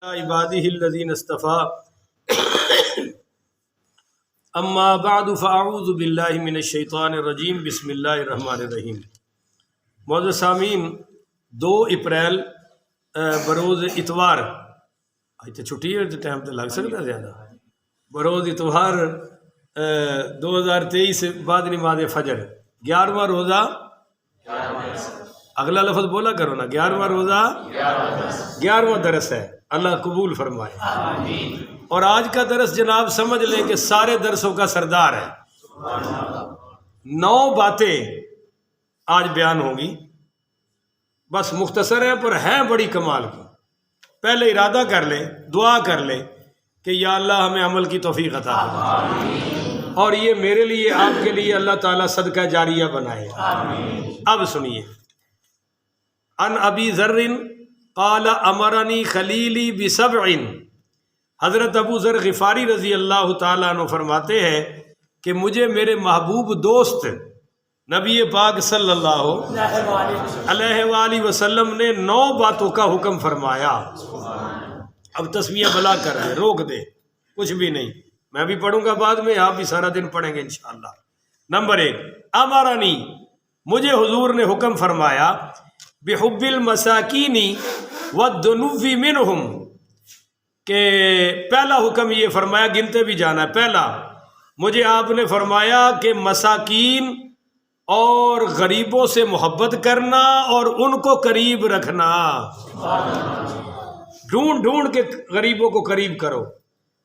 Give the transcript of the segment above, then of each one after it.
عباده الذين اصطفى اما بعد فاعوذ باللہ من الشیطان الرجیم بسم اللہ الرحمن الرحیم۔ معزز سامعین، 2 اپریل بروز اتوار، آج تو چھٹی ہے تو ٹائم تو لگ سکتا ہے زیادہ، بروز اتوار 2023 بعد نماز فجر 11واں روزہ، اگلا لفظ بولا کرو نا، 11واں روزہ 11واں درس ہے، اللہ قبول فرمائے آمین۔ اور آج کا درس جناب سمجھ لیں کہ سارے درسوں کا سردار ہے، 9 باتیں آج بیان ہوں گی، بس مختصر ہیں پر ہیں بڑی کمال کی۔ پہلے ارادہ کر لیں، دعا کر لیں کہ یا اللہ ہمیں عمل کی توفیق عطا فرمائے اور یہ میرے لیے آپ کے لیے اللہ تعالیٰ صدقہ جاریہ بنائے آمین۔ اب سنیے، ان ابی ذر قال امرنی خلیلی بسبع، حضرت ابو ذر غفاری رضی اللہ تعالیٰ عنہ فرماتے ہیں کہ مجھے میرے محبوب دوست نبی پاک صلی اللہ علیہ وآلہ وسلم نے 9 باتوں کا حکم فرمایا۔ اب تسمیہ بلا کر رہے، روک دے، کچھ بھی نہیں، میں بھی پڑھوں گا بعد میں، آپ بھی سارا دن پڑھیں گے انشاءاللہ۔ نمبر 1، امرنی، مجھے حضور نے حکم فرمایا، بحب المساکین والدنو منہم، کہ پہلا حکم یہ فرمایا، گنتے بھی جانا ہے۔ پہلا، مجھے آپ نے فرمایا کہ مساکین اور غریبوں سے محبت کرنا اور ان کو قریب رکھنا، ڈھونڈ ڈھونڈ کے غریبوں کو قریب کرو،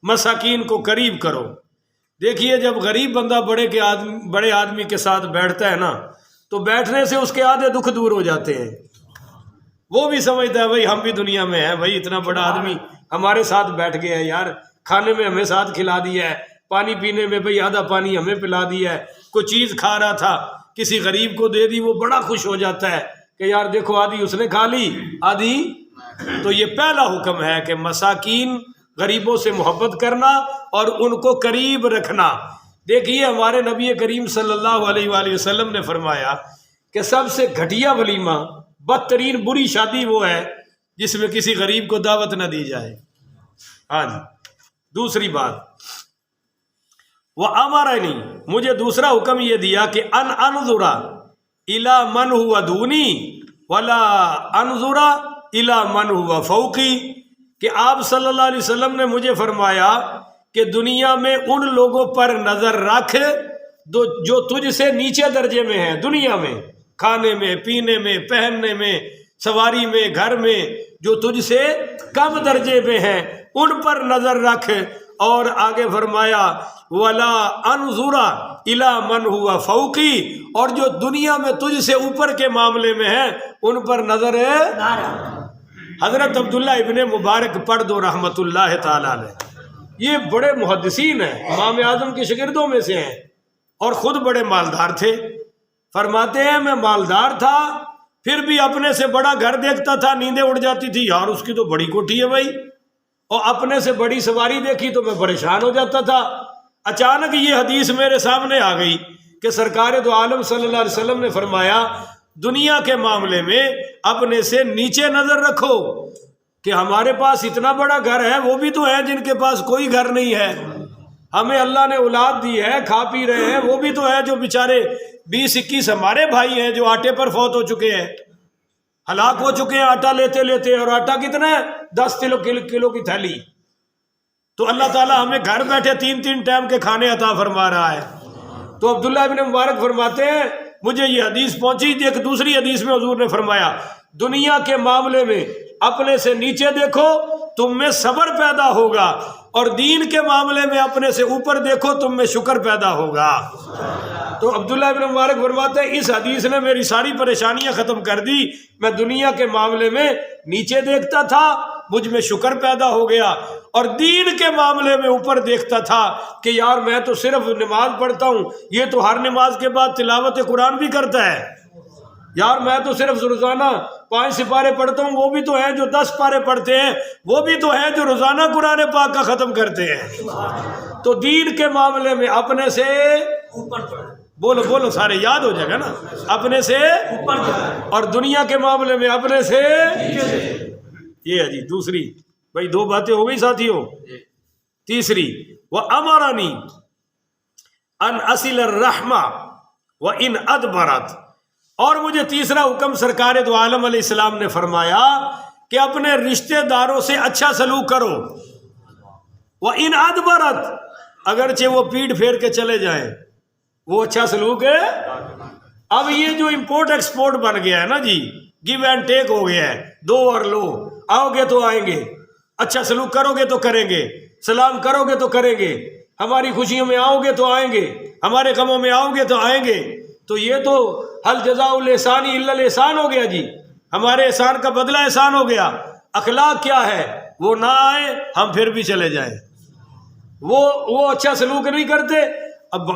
مساکین کو قریب کرو۔ دیکھیے جب غریب بندہ بڑے آدمی کے ساتھ بیٹھتا ہے نا، تو بیٹھنے سے اس کے آدھے دکھ دور ہو جاتے ہیں، وہ بھی سمجھتا ہے بھائی ہم بھی دنیا میں ہیں، بھائی اتنا بڑا آدمی ہمارے ساتھ بیٹھ گیا ہے، یار کھانے میں ہمیں ساتھ کھلا دیا ہے، پانی پینے میں بھائی آدھا پانی ہمیں پلا دیا ہے، کوئی چیز کھا رہا تھا کسی غریب کو دے دی، وہ بڑا خوش ہو جاتا ہے کہ یار دیکھو آدھی اس نے کھا لی آدھی۔ تو یہ پہلا حکم ہے کہ مساکین غریبوں سے محبت کرنا اور ان کو قریب رکھنا۔ دیکھیے ہمارے نبی کریم صلی اللہ علیہ وآلہ وسلم نے فرمایا کہ سب سے گھٹیا ولیمہ، بدترین بری شادی وہ ہے جس میں کسی غریب کو دعوت نہ دی جائے۔ ہاں جی۔ دوسری بات، وَأَمَرَنِي، مجھے دوسرا حکم یہ دیا کہ ان انظر الی من هو دونی ولا انظر الی من هو فوقی، کہ آپ صلی اللہ علیہ وسلم نے مجھے فرمایا کہ دنیا میں ان لوگوں پر نظر رکھ جو تجھ سے نیچے درجے میں ہیں، دنیا میں کھانے میں، پینے میں، پہننے میں، سواری میں، گھر میں، جو تجھ سے کم درجے میں ہیں ان پر نظر رکھ، اور آگے فرمایا وَلَا أَنظُرَ إِلَى مَنْ هُوَ فَوْقِي، اور جو دنیا میں تجھ سے اوپر کے معاملے میں ہیں ان پر نظر ہے۔ حضرت عبداللہ ابن مبارک پڑھ دو رحمت اللہ تعالیٰ علیہ، یہ بڑے محدثین ہیں، امام اعظم کے شاگردوں میں سے ہیں اور خود بڑے مالدار تھے۔ فرماتے ہیں میں مالدار تھا پھر بھی اپنے سے بڑا گھر دیکھتا تھا، نیندیں اڑ جاتی تھی، یار اس کی تو بڑی کوٹھی ہے بھائی، اور اپنے سے بڑی سواری دیکھی تو میں پریشان ہو جاتا تھا۔ اچانک یہ حدیث میرے سامنے آ گئی کہ سرکار دو عالم صلی اللہ علیہ وسلم نے فرمایا دنیا کے معاملے میں اپنے سے نیچے نظر رکھو، کہ ہمارے پاس اتنا بڑا گھر ہے، وہ بھی تو ہیں جن کے پاس کوئی گھر نہیں ہے، ہمیں اللہ نے اولاد دی ہے، کھا پی رہے ہیں، وہ بھی تو ہے جو بیچارے 20-21 ہمارے بھائی ہیں جو آٹے پر فوت ہو چکے ہیں، ہلاک ہو چکے ہیں آٹا لیتے لیتے، اور آٹا کتنا ہے؟ 10 کلو کی تھیلی۔ تو اللہ تعالیٰ ہمیں گھر بیٹھے 3 ٹائم کے کھانے عطا فرما رہا ہے۔ تو عبداللہ ابن مبارک فرماتے ہیں مجھے یہ حدیث پہنچی، ایک دوسری حدیث میں حضور نے فرمایا دنیا کے معاملے میں اپنے سے نیچے دیکھو تم میں صبر پیدا ہوگا، اور دین کے معاملے میں اپنے سے اوپر دیکھو تم میں شکر پیدا ہوگا۔ تو عبداللہ ابن مبارک فرماتے ہیں اس حدیث نے میری ساری پریشانیاں ختم کر دی، میں دنیا کے معاملے میں نیچے دیکھتا تھا، مجھ میں شکر پیدا ہو گیا، اور دین کے معاملے میں اوپر دیکھتا تھا کہ یار میں تو صرف نماز پڑھتا ہوں، یہ تو ہر نماز کے بعد تلاوت قرآن بھی کرتا ہے، یار میں تو صرف روزانہ 5 سپارے پڑھتا ہوں، وہ بھی تو ہیں جو 10 پارے پڑھتے ہیں، وہ بھی تو ہیں جو روزانہ قرآن پاک کا ختم کرتے ہیں۔ تو دین کے معاملے میں اپنے سے اوپر، بولو سارے یاد ہو جائے گا نا، اپنے سے اوپر، اور دنیا کے معاملے میں اپنے سے، یہ ہے جی دوسری بھائی 2 باتیں ہو گئی ساتھیوں. تیسری وَأَمَرَنِي أَنْ أَصِلَ الرَّحْمَةَ وَإِنْ أَدْبَرَتْ، اور مجھے تیسرا حکم سرکار دو عالم علیہ السلام نے فرمایا کہ اپنے رشتہ داروں سے اچھا سلوک کرو. وَإِنْ أَدْبَرَتْ، اگرچہ وہ پیٹھ پھیر کے چلے جائیں، وہ اچھا سلوک ہے. اب یہ جو امپورٹ ایکسپورٹ بن گیا ہے نا جی، گیو اینڈ ٹیک ہو گیا ہے، دو اور لو. آؤ گے تو آئیں گے، اچھا سلوک کرو گے تو کریں گے، سلام کرو گے تو کریں گے، ہماری خوشیوں میں آؤ گے تو آئیں گے، ہمارے غموں میں آؤ گے تو آئیں گے. تو یہ تو حل جزاء الاحسان الا الاحسان ہو گیا جی، ہمارے احسان کا بدلہ احسان ہو گیا. اخلاق کیا ہے؟ وہ نہ آئے ہم پھر بھی چلے جائیں، وہ اچھا سلوک نہیں کرتے. اب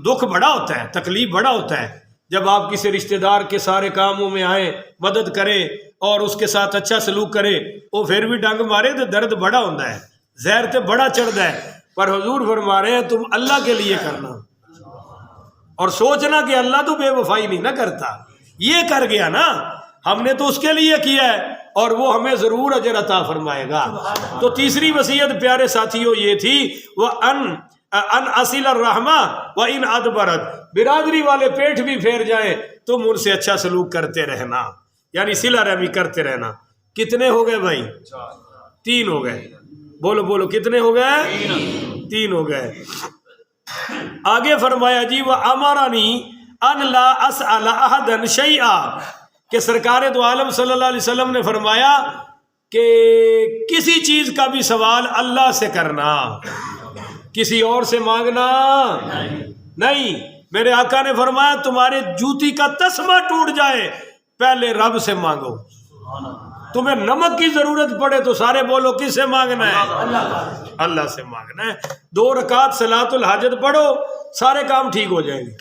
دکھ بڑا ہوتا ہے، تکلیف بڑا ہوتا ہے جب آپ کسی رشتہ دار کے سارے کاموں میں آئیں، مدد کریں اور اس کے ساتھ اچھا سلوک کرے، وہ پھر بھی ڈنگ مارے تو درد بڑا ہوتا ہے، زہر تے بڑا چڑھتا ہے. پر حضور فرما رہے ہیں تم اللہ کے لیے کرنا، اور سوچنا کہ اللہ تو بے وفائی نہیں نہ کرتا. یہ کر گیا نا، ہم نے تو اس کے لیے کیا ہے اور وہ ہمیں ضرور اجر عطا فرمائے گا. تو تیسری وصیت پیارے ساتھیوں یہ تھی، وہ ان اصل الرحمہ و ان ادبرت، برادری والے پیٹھ بھی پھیر جائیں تم ان سے اچھا سلوک کرتے رہنا، یعنی صلہ رحمی کرتے رہنا. کتنے ہو گئے بھائی؟ 3 ہو گئے. بولو بولو کتنے ہو گئے؟ 3 ہو گئے. آگے فرمایا جی وَأَمَرَنِي أَنْ لَا أَسْأَلَ أَحَدًا شَيْئًا، کہ سرکار دو عالم صلی اللہ علیہ وسلم نے فرمایا کہ کسی چیز کا بھی سوال اللہ سے کرنا، کسی اور سے مانگنا نہیں. میرے آقا نے فرمایا تمہارے جوتی کا تسمہ ٹوٹ جائے پہلے رب سے مانگو. تمہیں نمک کی ضرورت پڑے تو سارے بولو کس سے مانگنا ہے؟ اللہ سے مانگنا ہے. 2 رکعت صلاۃ الحاجت پڑھو، سارے کام ٹھیک ہو جائیں گے.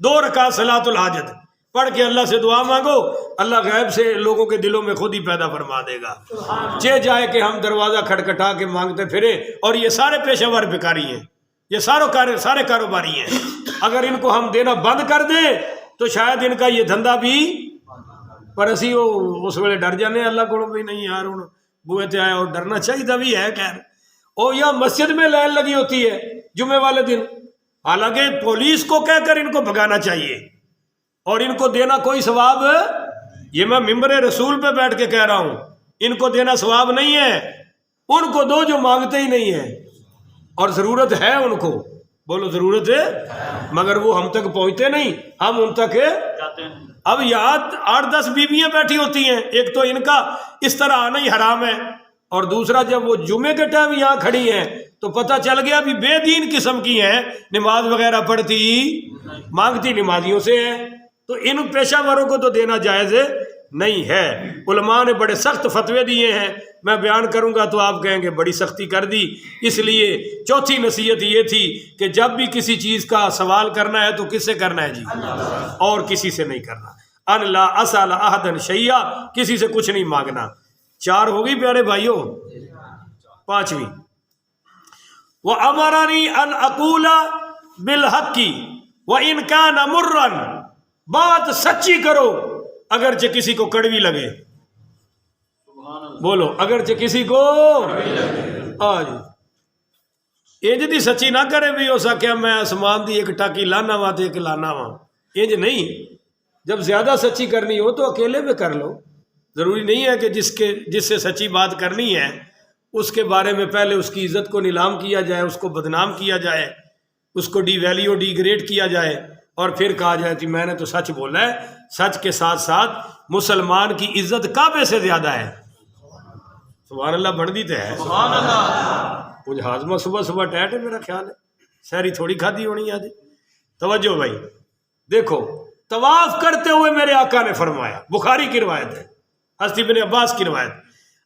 2 رکعت صلاۃ الحاجت پڑھ کے اللہ سے دعا مانگو، اللہ غیب سے لوگوں کے دلوں میں خود ہی پیدا فرما دے گا. جائے کہ ہم دروازہ کھٹکھٹا کے مانگتے پھرے، اور یہ سارے پیشہ ور بھکاری ہیں، یہ سارے کاروباری ہیں. اگر ان کو ہم دینا بند کر دیں تو شاید ان کا یہ دھندا بھی، پر اسی وہ اس ویلے ڈر جانے اللہ کو بھی نہیں یار ہوں بوئے تے آئے، اور ڈرنا چاہیے بھی ہے. خیر اور یا مسجد میں لائن لگی ہوتی ہے جمعے والے دن، حالانکہ پولیس کو کہہ کر ان کو بھگانا چاہیے اور ان کو دینا کوئی ثواب، یہ میں ممبر رسول پہ بیٹھ کے کہہ رہا ہوں، ان کو دینا ثواب نہیں ہے. ان کو دو جو مانگتے ہی نہیں ہیں، اور ضرورت ہے ان کو، بولو ضرورت ہے، مگر وہ ہم تک پہنچتے نہیں، ہم ان تک جاتے ہیں. اب یہاں 8-10 بیویاں بیٹھی ہوتی ہیں، ایک تو ان کا اس طرح آنا ہی حرام ہے، اور دوسرا جب وہ جمعے کے ٹائم یہاں کھڑی ہیں تو پتہ چل گیا بھی بے دین قسم کی ہیں، نماز وغیرہ پڑھتی مانگتی نمازیوں سے ہیں. تو ان پیشہ وروں کو تو دینا جائز نہیں ہے. علماء نے بڑے سخت فتوے دیے ہیں، میں بیان کروں گا تو آپ کہیں گے بڑی سختی کر دی. اس لیے چوتھی نصیحت یہ تھی کہ جب بھی کسی چیز کا سوال کرنا ہے تو کس سے کرنا ہے جی؟ اور کسی سے نہیں کرنا. ان لا اسال احدا شیئا، کسی سے کچھ نہیں مانگنا. 4 ہو گئی پیارے بھائیوں. 5ویں وَأَمَرَنِي أَنْ أَقُولَ بِالْحَقِّ وَإِنْ كَانَ مُرًّا، بات سچی کرو اگرچہ کسی کو کڑوی لگے. بولو اگرچہ کسی کو آج انج دی سچی نہ کرے بھی ہو سکیا میں آسمان دی ایک ٹاکی لانا وا تے ایک لانا وا، انج نہیں. جب زیادہ سچی کرنی ہو تو اکیلے میں کر لو. ضروری نہیں ہے کہ جس سے سچی بات کرنی ہے اس کے بارے میں پہلے اس کی عزت کو نیلام کیا جائے، اس کو بدنام کیا جائے، اس کو ڈی ویلیو ڈی گریڈ کیا جائے، اور پھر کہا جائے کہ میں نے تو سچ بولا ہے. سچ کے ساتھ ساتھ مسلمان کی عزت کعبے سے زیادہ ہے. سبحان اللہ بڑھ دی ہے. سبحان اللہ. کچھ ہاضمہ صبح صبح ٹیٹ ہے میرا خیال ہے، سحری تھوڑی کھادی ہونی آج. توجہ بھائی دیکھو، طواف کرتے ہوئے میرے آقا نے فرمایا، بخاری کی روایت ہے، حضرت ابن عباس کی روایت،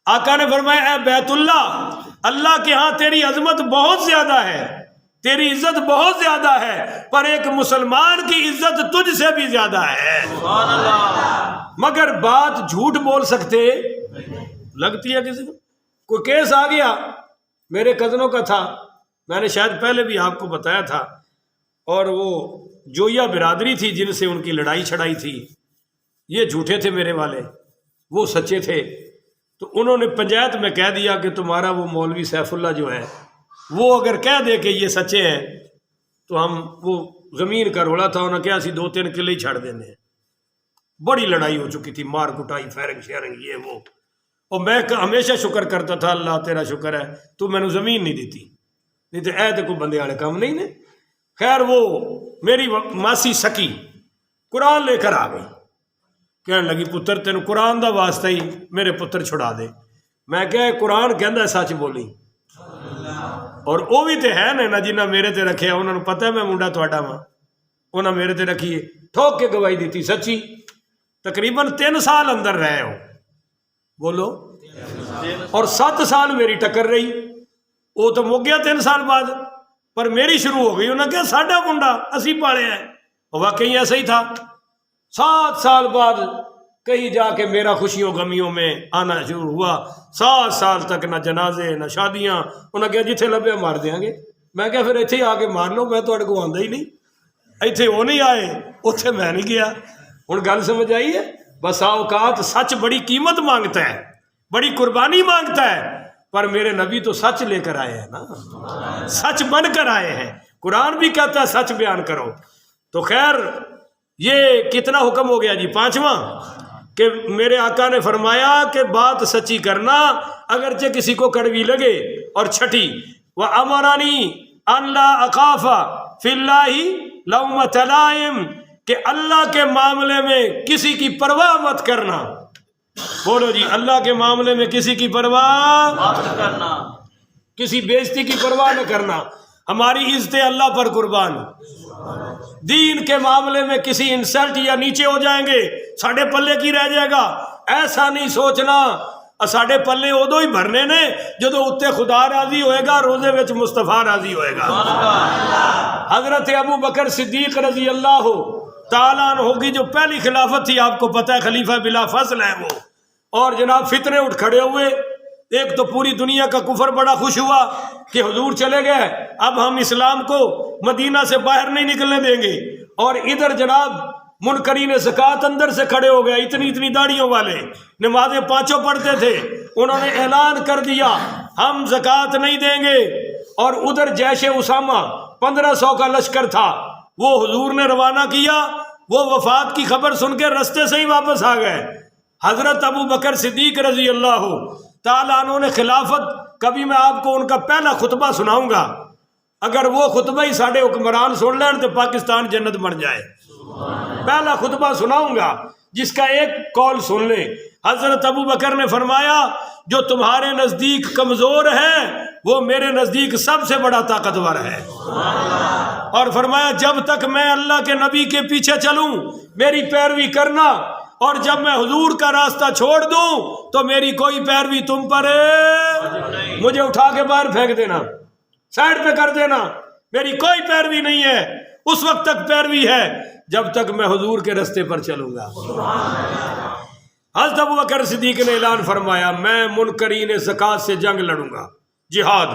آقا نے فرمایا اے بیت اللہ، اللہ کے ہاں تیری عظمت بہت زیادہ ہے، تیری عزت بہت زیادہ ہے، پر ایک مسلمان کی عزت تجھ سے بھی زیادہ ہے. سبحان اللہ. مگر بات جھوٹ بول سکتے لگتی ہے کسی کو. کوئی کیس آ گیا میرے کزنوں کا تھا، میں نے شاید پہلے بھی آپ کو بتایا تھا، اور وہ جویا برادری تھی جن سے ان کی لڑائی چھڑائی تھی، یہ جھوٹے تھے میرے والے، وہ سچے تھے. تو انہوں نے پنچایت میں کہہ دیا کہ تمہارا وہ مولوی سیف اللہ جو ہے وہ اگر کہہ دے کہ یہ سچے ہیں تو ہم وہ زمین کا روڑا تھا انہوں نے کہا سی 2-3 قلعے ہی چھڑ دینے ہیں. بڑی لڑائی ہو چکی تھی، مار کٹائی، فائرنگ شیئرنگ یہ وہ. اور میں ہمیشہ شکر کرتا تھا اللہ تیرا شکر ہے تو میں نے زمین نہیں دیتی، نہیں تو اے تو کوئی بندے والے کام نہیں نے. خیر وہ میری ماسی سکی قرآن لے کر آ گئی، کہنے لگی پتر تین قرآن دا واسطہ ہی میرے پتر چھڑا دے. میں کہا قرآن کہندا سچ بولی، اور وہ بھی تے ہے نا جنہ میرے تے رکھے انہوں نے پتہ ہے میں منڈا تھوڑا وا، انہوں میرے تے رکھی ہے، ٹھوک کے گواہی دیتی سچی. تقریباً 3 سال اندر رہے ہو، بولو، اور 7 سال میری ٹکر رہی. وہ تو مک گیا 3 سال بعد، پر میری شروع ہو گئی. انہوں نے کہا ساڈا منڈا اسی پالے ہیں، اور واقعی ایسا ہی تھا. 7 سال بعد کہیں جا کے میرا خوشیوں غمیوں میں آنا شروع ہوا. 7 سال تک نہ جنازے نہ شادیاں. انہوں نے کہا جتھے لبیا مار دیاں گے. میں کہا پھر اتنے آ کے مار لو، میں تھوڑے کو آندا ہی نہیں. اتنے وہ نہیں آئے، اتنے میں نہیں گیا. ہوں گل سمجھ آئی ہے؟ بس اوقات سچ بڑی قیمت مانگتا ہے، بڑی قربانی مانگتا ہے، پر میرے نبی تو سچ لے کر آئے ہیں نا، سچ بن کر آئے ہیں. قرآن بھی کہتا ہے سچ بیان کرو. تو خیر یہ کتنا حکم ہو گیا جی؟ 5واں کہ میرے آقا نے فرمایا کہ بات سچی کرنا اگرچہ کسی کو کڑوی لگے. اور 6 وَأَمَرَنِي أَنْ لَا أَخَافَ فِي اللَّهِ لَوْمَةَ لَائِمٍ، کہ اللہ کے معاملے میں کسی کی پرواہ مت کرنا. بولو جی، اللہ کے معاملے میں کسی کی پرواہ مت کرنا، کسی بےزتی کی پرواہ نہ کرنا. ہماری عزت اللہ پر قربان. دین کے معاملے میں کسی انسلٹ یا نیچے ہو جائیں گے ساڑھے پلے کی رہ جائے گا. ایسا نہیں سوچنا ساڑھے پلے ادو ہی بھرنے نے جدو اتنے خدا راضی ہوئے گا، روزے وچ مصطفیٰ راضی ہوئے گا. حضرت ابو بکر صدیق رضی اللہ تعالیٰ عنہ ہوگی جو پہلی خلافت تھی، آپ کو پتہ ہے خلیفہ بلا فضل ہے وہ. اور جناب فتنے اٹھ کھڑے ہوئے. ایک تو پوری دنیا کا کفر بڑا خوش ہوا کہ حضور چلے گئے، اب ہم اسلام کو مدینہ سے باہر نہیں نکلنے دیں گے. اور ادھر جناب منکرین زکوٰۃ اندر سے کھڑے ہو گئے، اتنی داڑیوں والے، نمازیں 5 پڑھتے تھے. انہوں نے اعلان کر دیا ہم زکوٰۃ نہیں دیں گے. اور ادھر جیش اسامہ 1500 کا لشکر تھا، وہ حضور نے روانہ کیا. وہ وفات کی خبر سن کے رستے سے ہی واپس آ گئے. حضرت ابو بکر صدیق رضی اللہ تعالیٰ عنہ نے خلافت، کبھی میں آپ کو ان کا پہلا خطبہ سناؤں گا، اگر وہ خطبہ ہی ساڑھے حکمران سن لیں تو پاکستان جنت بن جائے. پہلا خطبہ سناؤں گا جس کا ایک قول سن لیں. حضرت ابو بکر نے فرمایا جو تمہارے نزدیک کمزور ہے وہ میرے نزدیک سب سے بڑا طاقتور ہے. اور فرمایا جب تک میں اللہ کے نبی کے پیچھے چلوں میری پیروی کرنا، اور جب میں حضور کا راستہ چھوڑ دوں تو میری کوئی پیروی تم پر ہے، مجھے اٹھا کے باہر پھینک دینا، سائڈ پہ کر دینا، میری کوئی پیروی نہیں ہے. اس وقت تک پیروی ہے جب تک میں حضور کے راستے پر چلوں گا. حضرت ابو بکر صدیق نے اعلان فرمایا میں منکرین زکوٰۃ سے جنگ لڑوں گا، جہاد.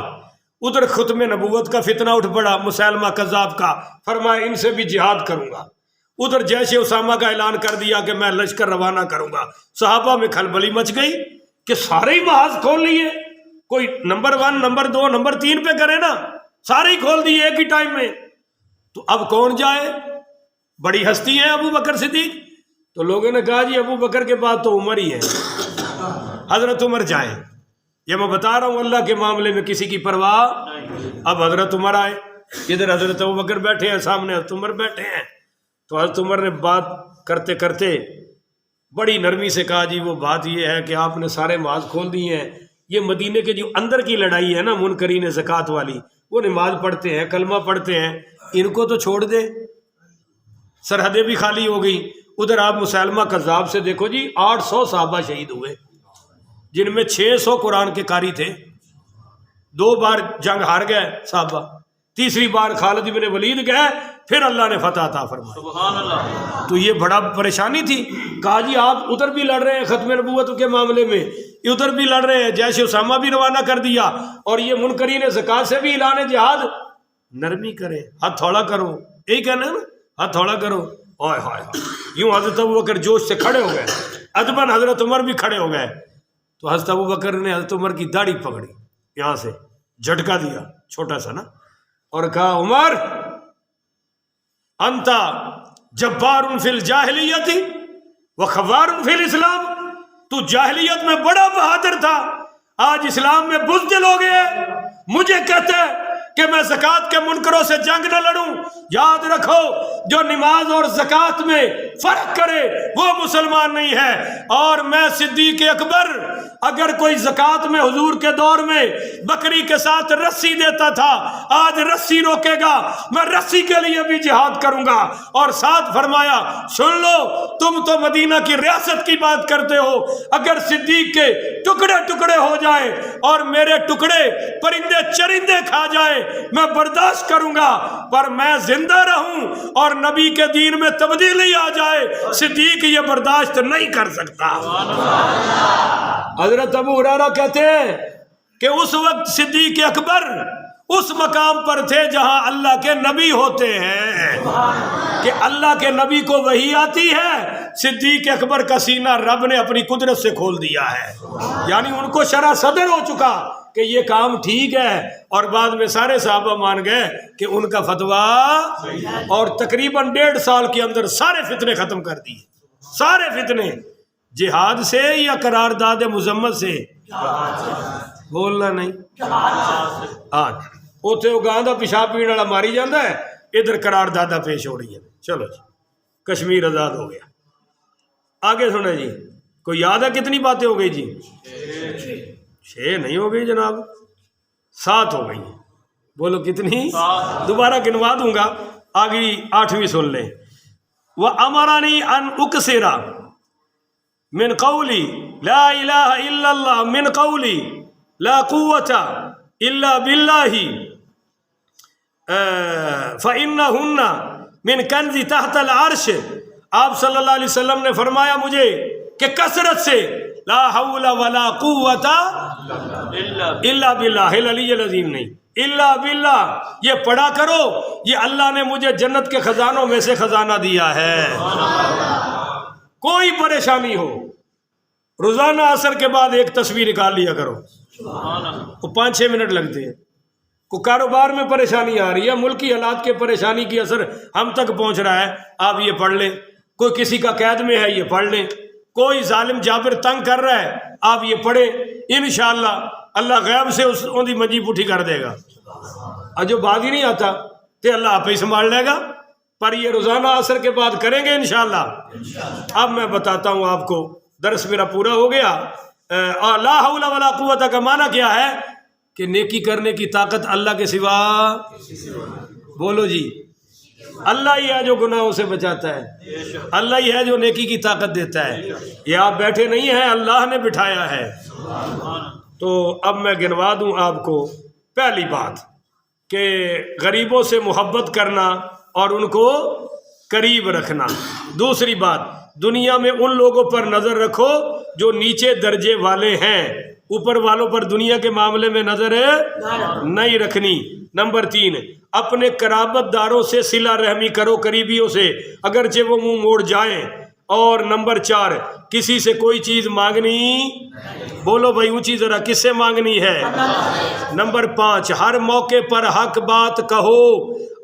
ادھر ختم نبوت کا فتنہ اٹھ پڑا مسیلمہ کذاب کا، فرمایا ان سے بھی جہاد کروں گا. ادھر جیش اسامہ کا اعلان کر دیا کہ میں لشکر روانہ کروں گا. صحابہ میں کھلبلی مچ گئی کہ سارے ہی محاذ کھول لیے، کوئی نمبر 1 نمبر 2 نمبر 3 پہ کرے نا، سارے ہی کھول دیے ایک ہی ٹائم میں. تو اب کون جائے؟ بڑی ہستی ہیں ابو بکر صدیق. تو لوگوں نے کہا جی ابو بکر کے بعد تو عمر ہی ہے، حضرت عمر جائیں. یہ میں بتا رہا ہوں اللہ کے معاملے میں کسی کی پرواہ. اب حضرت عمر آئے، ادھر حضرت ابو بکر بیٹھے ہیں، سامنے حضرت عمر بیٹھے ہیں. تو حضرت عمر نے بات کرتے کرتے بڑی نرمی سے کہا جی وہ بات یہ ہے کہ آپ نے سارے محاذ کھول دیے ہیں. یہ مدینے کے جو اندر کی لڑائی ہے نا منکرین زکوٰۃ والی، وہ نماز پڑھتے ہیں، کلمہ پڑھتے ہیں، ان کو تو چھوڑ دے. سرحدیں بھی خالی ہو گئی. ادھر آپ مسیلمہ کذاب سے دیکھو جی 800 صحابہ شہید ہوئے، جن میں 600 قرآن کے قاری تھے. 2 بار جنگ ہار گئے صحابہ، تیسری بار خالد بن ولید گئے، پھر اللہ نے فتح عطا فرمائی. سبحان اللہ. تو یہ بڑا پریشانی تھی. کہا جی آپ ادھر بھی لڑ رہے ہیں ختم نبوت کے معاملے میں، ادھر بھی لڑ رہے ہیں، جیش اسامہ بھی روانہ کر دیا، اور یہ منکرین زکوٰۃ سے بھی اعلان جہاد. نرمی کرے، ہاتھ تھوڑا کرو، یہی کہنا ہے نا، ہاتھ تھوڑا کرو. ہائے یوں حضرت ابو بکر جوش سے کھڑے ہو گئے، ادباً حضرت عمر بھی کھڑے ہو گئے. تو حضرت ابو بکر نے حضرت عمر کی داڑھی پکڑی، یہاں سے جھٹکا دیا چھوٹا سا نا، اور کہا عمر انتا جبار فی الجاہلیت وخوار فی الاسلام، تو جاہلیت میں بڑا بہادر تھا، آج اسلام میں بزدل ہو گئے، مجھے کہتے کہ میں زکوٰۃ کے منکروں سے جنگ نہ لڑوں۔ یاد رکھو جو نماز اور زکوٰۃ میں فرق کرے وہ مسلمان نہیں ہے۔ اور میں صدیق اکبر اگر کوئی زکوٰۃ میں حضور کے دور میں بکری کے ساتھ رسی دیتا تھا، آج رسی روکے گا، میں رسی کے لیے بھی جہاد کروں گا۔ اور ساتھ فرمایا سن لو تم تو مدینہ کی ریاست کی بات کرتے ہو، اگر صدیق کے ٹکڑے ٹکڑے ہو جائے اور میرے ٹکڑے پرندے چرندے کھا جائے میں برداشت کروں گا، پر میں زندہ رہوں اور نبی کے دین میں تبدیلی آ جائے، صدیق یہ برداشت نہیں کر سکتا۔ حضرت ابو ہریرہ کہتے ہیں کہ اس وقت صدیق اکبر اس مقام پر تھے جہاں اللہ کے نبی ہوتے ہیں، کہ اللہ کے نبی کو وحی آتی ہے، صدیق اکبر کا سینہ رب نے اپنی قدرت سے کھول دیا ہے، یعنی ان کو شرح صدر ہو چکا کہ یہ کام ٹھیک ہے، اور بعد میں سارے صحابہ مان گئے کہ ان کا فتویٰ، اور تقریباً 1.5 سال کے اندر سارے فتنے ختم کر دیے، سارے فتنے، جہاد سے یا قرارداد مذمت سے؟ بولنا نہیں، ہاں اوتھے وہ گاں دا پیشاب پینے والا ماری جاتا ہے، ادھر قراردادہ پیش ہو رہی ہے۔ چلو جی کشمیر آزاد ہو گیا۔ آگے سنیں جی، کوئی یاد ہے کتنی باتیں ہو گئی جی؟ 6 نہیں ہو گئی جناب، 7 ہو گئی۔ بولو کتنی؟ دوبارہ گنوا دوں گا، آگے 8ویں سن لیں۔ وَأَمَرَنِي أَنْ أُكْثِرَ من قولی لا الہ الا اللہ من قولی لا قوت الا باللہ فإنہن من کنز تحت العرش۔ آپ صلی اللہ علیہ وسلم نے فرمایا مجھے کہ کثرت سے لا حول ولا قوت الا باللہ، العلی العظیم نہیں، الا باللہ یہ پڑھا کرو، یہ اللہ نے مجھے جنت کے خزانوں میں سے خزانہ دیا ہے۔ کوئی پریشانی ہو روزانہ عصر کے بعد ایک تصویر نکال لیا کرو، وہ 5-6 منٹ لگتے ہیں۔ کوئی کاروبار میں پریشانی آ رہی ہے، ملکی حالات کے پریشانی کی اثر ہم تک پہنچ رہا ہے، آپ یہ پڑھ لیں۔ کوئی کسی کا قید میں ہے، یہ پڑھ لیں۔ کوئی ظالم جابر تنگ کر رہا ہے، آپ یہ پڑھیں، انشاءاللہ اللہ غیب سے ان کی منجی پٹھی کر دے گا۔ اور جو بات ہی نہیں آتا تو اللہ آپ ہی سنبھال لے گا، پر یہ روزانہ عصر کے بعد کریں گے انشاءاللہ۔ اب میں بتاتا ہوں آپ کو، درس میرا پورا ہو گیا۔ لا حول ولا قوت کا معنی کیا ہے؟ کہ نیکی کرنے کی طاقت اللہ کے سوا، بولو جی، اللہ ہی ہے جو گناہوں سے بچاتا ہے، اللہ ہی ہے جو نیکی کی طاقت دیتا ہے، یہ آپ بیٹھے نہیں ہیں، اللہ نے بٹھایا ہے۔ تو اب میں گنوا دوں آپ کو۔ پہلی بات کہ غریبوں سے محبت کرنا اور ان کو قریب رکھنا۔ دوسری بات، دنیا میں ان لوگوں پر نظر رکھو جو نیچے درجے والے ہیں، اوپر والوں پر دنیا کے معاملے میں نظر نہیں رکھنی۔ نمبر 3، اپنے قرابت داروں سے صلہ رحمی کرو، قریبیوں سے، اگرچہ وہ منہ موڑ جائیں۔ اور نمبر 4، کسی سے کوئی چیز مانگنی، بولو بھائی اونچی ذرا، کس سے مانگنی ہے؟ نمبر 5، ہر موقع پر حق بات کہو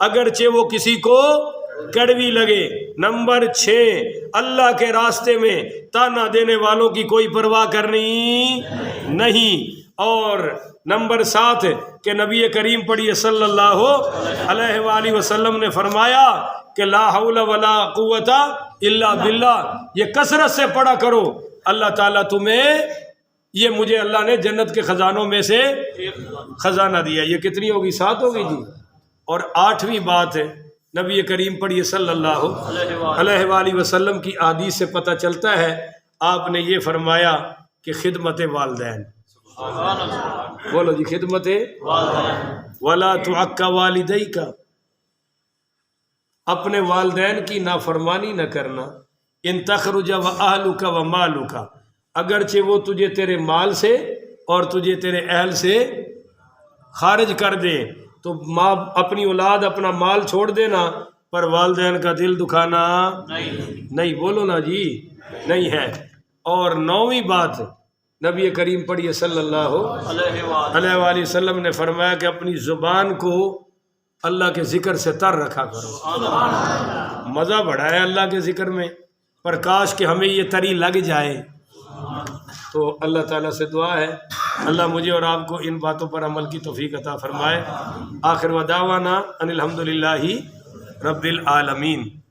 اگرچہ وہ کسی کو کڑوی لگے۔ نمبر 6، اللہ کے راستے میں تانا دینے والوں کی کوئی پرواہ کرنی نہیں۔ اور نمبر 7 کہ نبی کریم پڑھیے صلی اللہ علیہ وآلہ وسلم نے فرمایا کہ لا حول ولا قوت الا باللہ، یہ کثرت سے پڑھا کرو، اللہ تعالیٰ تمہیں، یہ مجھے اللہ نے جنت کے خزانوں میں سے خزانہ دیا۔ یہ کتنی ہوگی؟ 7 ہوگی جی۔ اور 8ویں بات ہے، نبی کریم پڑھیے صلی اللہ علیہ وآلہ وسلم کی احادیث سے پتہ چلتا ہے، آپ نے یہ فرمایا کہ خدمت والدین، بولو جی خدمت ولا تعق والدیک، اپنے والدین کی نافرمانی نہ کرنا۔ ان تخرج و اہلک و مالک، اگرچہ وہ تجھے تیرے مال سے اور تجھے تیرے اہل سے خارج کر دے، تو ماں اپنی اولاد اپنا مال چھوڑ دینا، پر والدین کا دل دکھانا نہیں، بولو نا جی، نہیں ہے۔ اور 9ویں بات، نبی کریم پڑھیے صلی اللہ علیہ وآلہ وسلم نے فرمایا کہ اپنی زبان کو اللہ کے ذکر سے تر رکھا کرو، مزہ بڑھا ہے اللہ کے ذکر میں، پر کاش کہ ہمیں یہ تری لگ جائے۔ تو اللہ تعالیٰ سے دعا ہے اللہ مجھے اور آپ کو ان باتوں پر عمل کی توفیق عطا فرمائے۔ آخر ودعوانا ان الحمدللہ رب العالمین۔